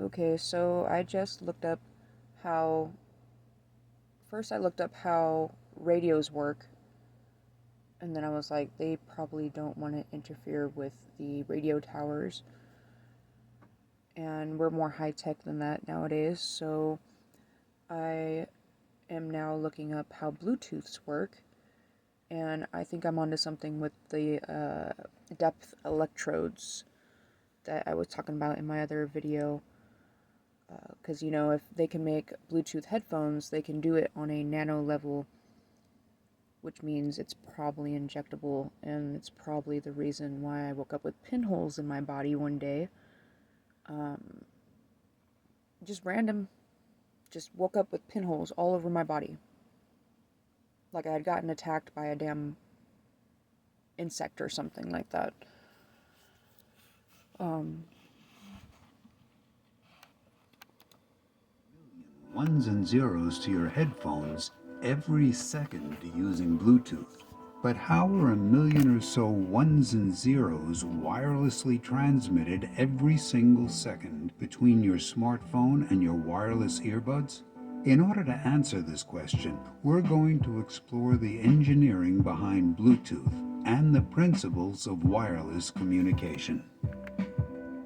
Okay, so I just looked up how. First, I looked up how radios work, and then I was like, they probably don't want to interfere with the radio towers, and we're more high tech than that nowadays, so I am now looking up how Bluetooths work, and I think I'm onto something with the depth electrodes that I was talking about in my other video. Because, if they can make Bluetooth headphones, they can do it on a nano level, which means it's probably injectable, and it's probably the reason why I woke up with pinholes in my body one day. Um, just random, just woke up with pinholes all over my body. Like I had gotten attacked by a damn insect or something like that. Um, Ones and zeros to your headphones every second using Bluetooth. But how are a million or so ones and zeros wirelessly transmitted every single second between your smartphone and your wireless earbuds? In order to answer this question, we're going to explore the engineering behind Bluetooth and the principles of wireless communication.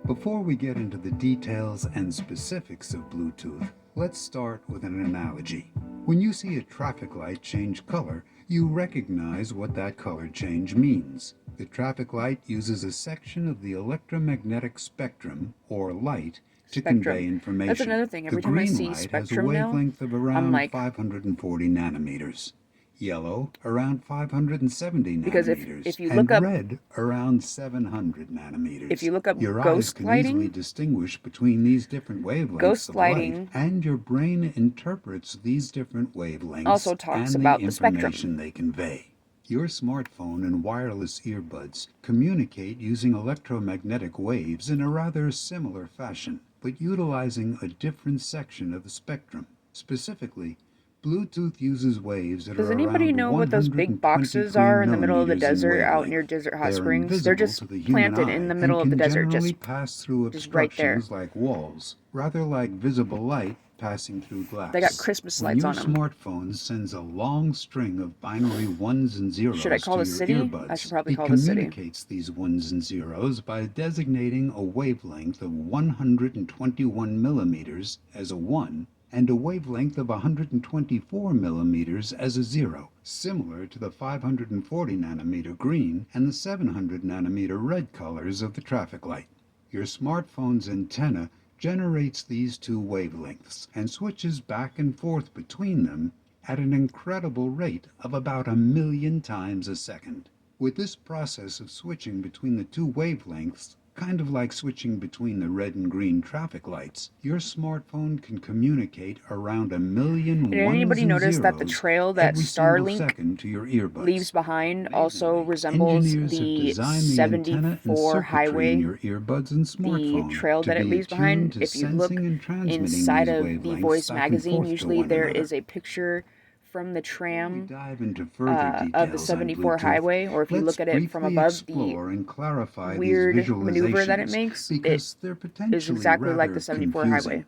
Before we get into the details and specifics of Bluetooth, let's start with an analogy. When you see a traffic light change color, you recognize what that color change means. The traffic light uses a section of the electromagnetic spectrum, or light, to convey information. That's another thing. Every the time I green see light spectrum has a now, wavelength of I'm around like, 540 nanometers. Yellow around 570 because nanometers, if you and look up red around 700 nanometers. if you look up Your eyes ghost can easily lighting, distinguish between these different wavelengths ghost of light, lighting and your brain interprets these different wavelengths also talks and the about the spectrum. information they convey. Your smartphone and wireless earbuds communicate using electromagnetic waves in a rather similar fashion, but utilizing a different section of the spectrum. Specifically, Bluetooth uses waves that Does are anybody around know what those big 123 boxes are in the middle of the millimeters in desert out near wavelength. Desert Hot They are Springs? They're invisible just to the human planted in eye the and middle of the can desert, generally pass through just right there. obstructions like walls, rather like visible light passing through glass. They got Christmas When lights your on them. smartphone sends a long string of binary ones and zeros Should I call to the your city? earbuds, I should probably it call the city. communicates these ones and zeros by designating a wavelength of 121 millimeters as a 1 and a wavelength of 124 millimeters as a 0, similar to the 540 nanometer green and the 700 nanometer red colors of the traffic light. Your smartphone's antenna generates these two wavelengths and switches back and forth between them at an incredible rate of about 1,000,000 times a second. With this process of switching between the two wavelengths, kind of like switching between the red and green traffic lights, your smartphone can communicate around 1,000,000 Did ones anybody and notice that the zeros trail that every single Starlink second to your earbuds. leaves behind also Amazingly, resembles engineers have the designed the antenna and 74 circuitry in highway? your earbuds and The smartphone trail to that it be leaves attuned behind, to if you look sensing and transmitting inside these of the wavelengths Voice back and magazine, forth to usually one there another. is a picture from the Before we tram dive into further of the details on 74 Bluetooth, highway, or if you let's look at it from briefly above, the explore and clarify these weird maneuver that it visualizations makes, it because they're is potentially exactly like the rather 74 confusing. highway.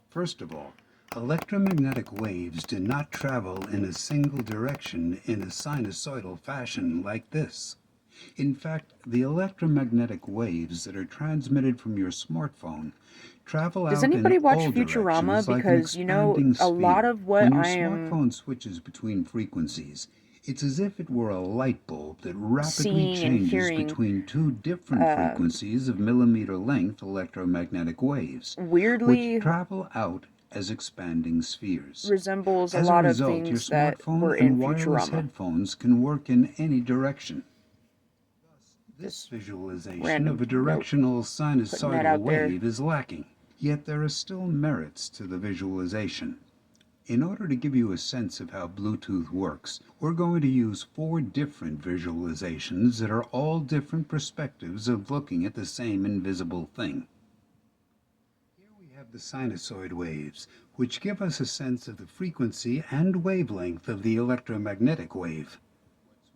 First of all, electromagnetic waves do not travel in a single direction in a sinusoidal fashion like this. In fact, the electromagnetic waves that are transmitted from your smartphone travel Does out in anybody watch all Futurama? directions like an Because, expanding a lot sphere. of what When your I am smartphone switches between frequencies, it's as if it were a light bulb that rapidly seeing and changes hearing between two different frequencies of millimeter length electromagnetic waves, which weirdly travel out as expanding spheres. resembles a As a lot of result, your things that were smartphone in and wireless Futurama. headphones can work in any direction. This Just visualization of random a note, directional putting that sinusoidal out there. wave is lacking, yet there are still merits to the visualization. In order to give you a sense of how Bluetooth works, we're going to use 4 different visualizations that are all different perspectives of looking at the same invisible thing. Here we have the sinusoid waves, which give us a sense of the frequency and wavelength of the electromagnetic wave.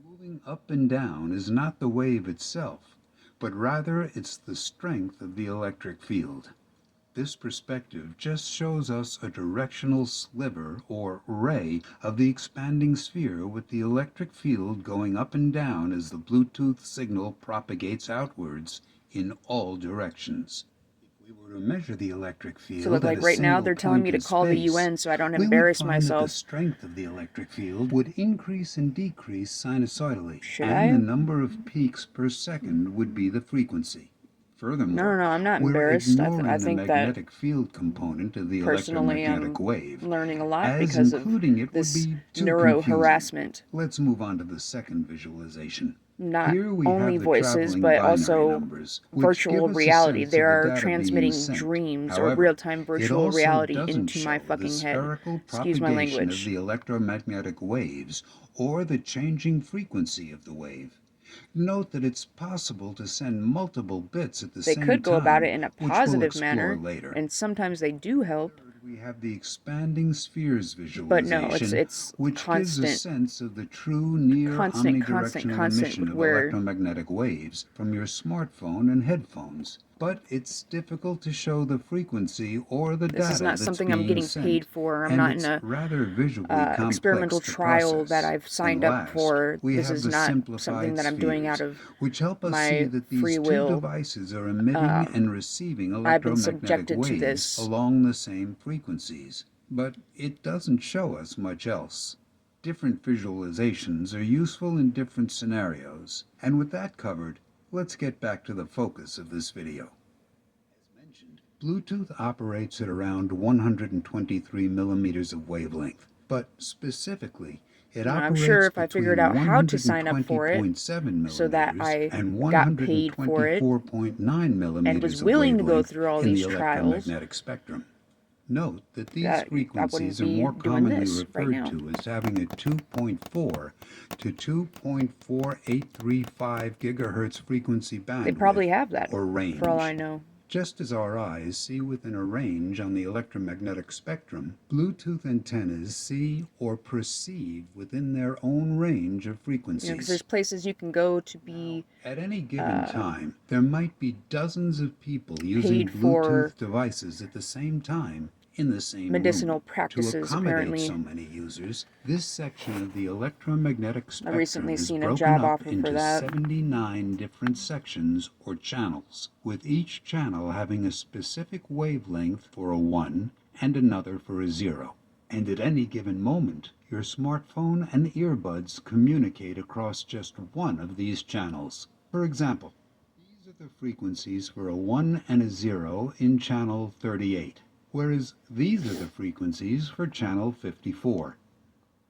Moving up and down is not the wave itself, but rather it's the strength of the electric field. This perspective just shows us a directional sliver or ray of the expanding sphere with the electric field going up and down as the Bluetooth signal propagates outwards in all directions. If we were to measure the electric So field look, at like a right now, single they're telling me point to in call the space, UN so I don't we would embarrass find that the myself. strength of the electric field would increase and decrease sinusoidally, Should and the I? number of peaks per second would be the frequency. Furthermore, No, I'm not we're embarrassed. I ignoring the think that magnetic field component of the personally electromagnetic I'm wave, learning a lot as because of including it would this be too neuro confusing. harassment. Let's move on to the second visualization. Not Here we only have the voices, traveling but binary also numbers, which virtual give us a reality. sense They of the are data being transmitting sent. dreams or However, real-time it virtual also reality doesn't into my show the fucking head. spherical Excuse my propagation of language. the electromagnetic waves or the changing frequency of the wave. Note that it's possible to send multiple bits at the They same could go about time, it in a which we'll positive explore manner, later. and sometimes they do help. We have the expanding spheres But no, visualization, it's which gives a sense of the true near omnidirectional emission of where electromagnetic waves from your smartphone and headphones. But it's difficult to show the frequency or the this is data not that's something I'm being getting sent, paid for. I'm and not in it's a rather visually complex experimental to trial that process. I've signed And up last, for. we This have is the not something simplified that I'm doing out spheres, of which help us see my that free these two will. devices are emitting and receiving I've been electromagnetic subjected to waves this. along the same frequencies. But it doesn't show us much else. Different visualizations are useful in different scenarios. And with that covered, let's get back to the focus of this video. As mentioned, Bluetooth operates at around 123 millimeters of wavelength, but specifically, it I'm sure operates if I figured between out how to sign up for it 120.7 so that millimeters I and got paid for it 124.9 and millimeters was of willing to go wavelength through all in the these trials, electromagnetic spectrum. Note that these that I wouldn't frequencies are be more doing commonly this right referred now. to as having a 2.4 to 2.4835 gigahertz frequency They probably bandwidth have that, or range. for all I know. Just as our eyes see within a range on the electromagnetic spectrum, Bluetooth antennas see or perceive within their own range of frequencies. Because there's places you can go to be At any given time, there might be dozens of people using paid for Bluetooth devices at the same time in the same medicinal room. To practices, accommodate apparently. so many users, this section of the electromagnetic I spectrum recently is seen a broken job up offer for into that. 79 different sections or channels, with each channel having a specific wavelength for a 1 and another for a 0. And at any given moment, your smartphone and earbuds communicate across just one of these channels. For example, these are the frequencies for a 1 and a 0 in channel 38, whereas these are the frequencies for channel 54.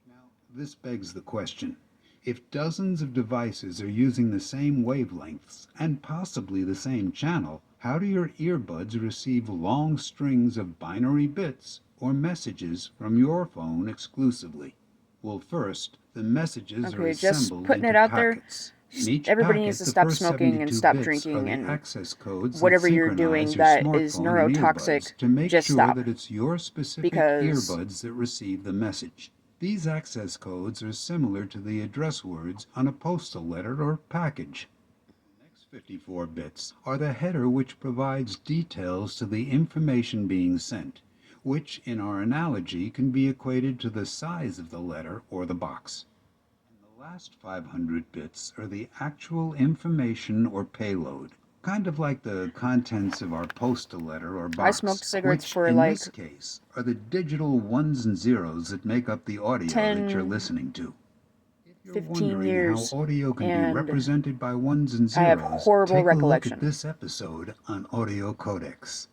Now, this begs the question. If dozens of devices are using the same wavelengths and possibly the same channel, how do your earbuds receive long strings of binary bits or messages from your phone exclusively? Well, first, the messages are Okay, just assembled putting into it out there. packets. In each Everybody packet, needs to the stop first smoking and 72 stop bits are drinking the and access codes whatever that you're doing synchronize your that is smartphone and neurotoxic, earbuds to make just sure stop. that it's your specific Because earbuds that receive the message. These access codes are similar to the address words on a postal letter or package. The next 54 bits are the header, which provides details to the information being sent, which in our analogy can be equated to the size of the letter or the box. The last 500 bits are the actual information or payload, kind of like the contents of our postal letter or box. I smoked cigarettes which, for in like this case, are the digital ones and zeros that make up the audio that you're 10, listening to. If you're 15 wondering years, how audio can be and represented by ones and I have zeros, horrible take a look recollection. at this episode on audio codecs.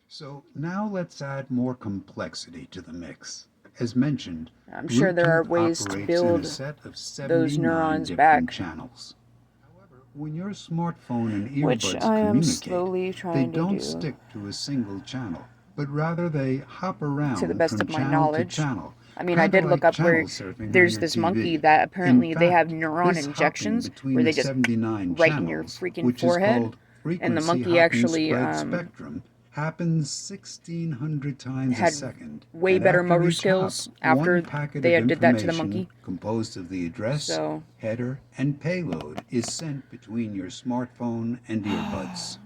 So now let's add more complexity to the mix. As mentioned, I'm sure there are Bluetooth ways to operates in a build set of those 79 neurons different back, channels. However, when your smartphone and which earbuds I am communicate, slowly they trying to don't do, stick to a single channel, but rather they hop to the around best from of my channel to knowledge. channel. I mean, I Kinda did look like up channel where surfing on there's your this TV. monkey that apparently In they have fact, neuron this hopping injections between where the they just 79 right in your channels, freaking which forehead, is called and the frequency monkey hopping actually spread spectrum, happens 1,600 times a had second. way And better after motor each hop, skills one after packet they of did that to the information monkey. composed of the address, So header, and payload is sent between your smartphone and earbuds.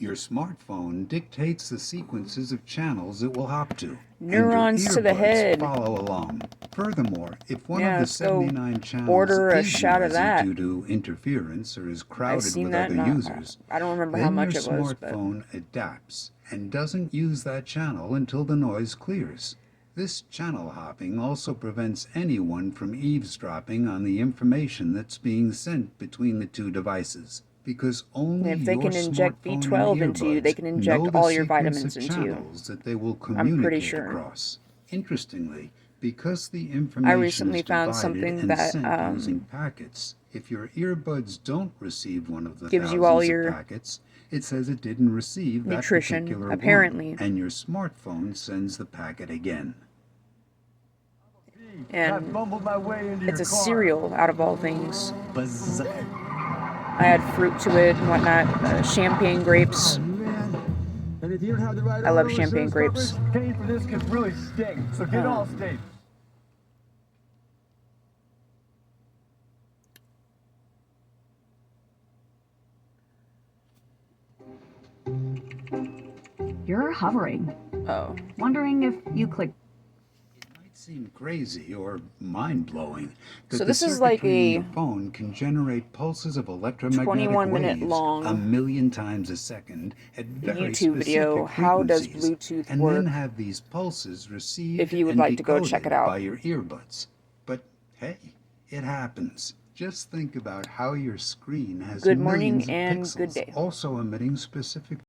Your smartphone dictates the sequences of channels it will hop to. Neurons and to your the earbuds head. follow along. Furthermore, if one Yeah, of the let's go 79 channels order a is shot of noisy that. due to interference or is I crowded seen with that, other and users, I don't remember how then your much it was, but smartphone adapts and doesn't use that channel until the noise clears. This channel hopping also prevents anyone from eavesdropping on the information that's being sent between the two devices, because only if they your can inject smartphone B12 and into you, they earbuds can know inject the all your sequence vitamins of into you. channels that they will I'm pretty communicate sure. across. Interestingly, because the I information recently is found divided something and that sent using packets, if your earbuds don't receive one of the gives you all thousands of your packets, it says it didn't receive that nutrition, particular one, apparently. and your smartphone sends the packet again. And it's a cereal, out of all things. I add fruit to it and whatnot. Champagne grapes. And if you don't have the right I love auto champagne insurance grapes. coverage, paying for this could really sting. So get Allstate. You're hovering. Oh. Wondering if you click. Might seem crazy or mind-blowing that So the this is like circuitry in a the phone can generate pulses of electromagnetic 21-minute waves long 1,000,000 times a second at very YouTube video. specific How does frequencies, Bluetooth and work? then have these pulses received If you would and like to go check it decoded out. by your earbuds. But hey, it happens. Just think about how your screen has Good morning millions of and pixels, good day. also emitting specific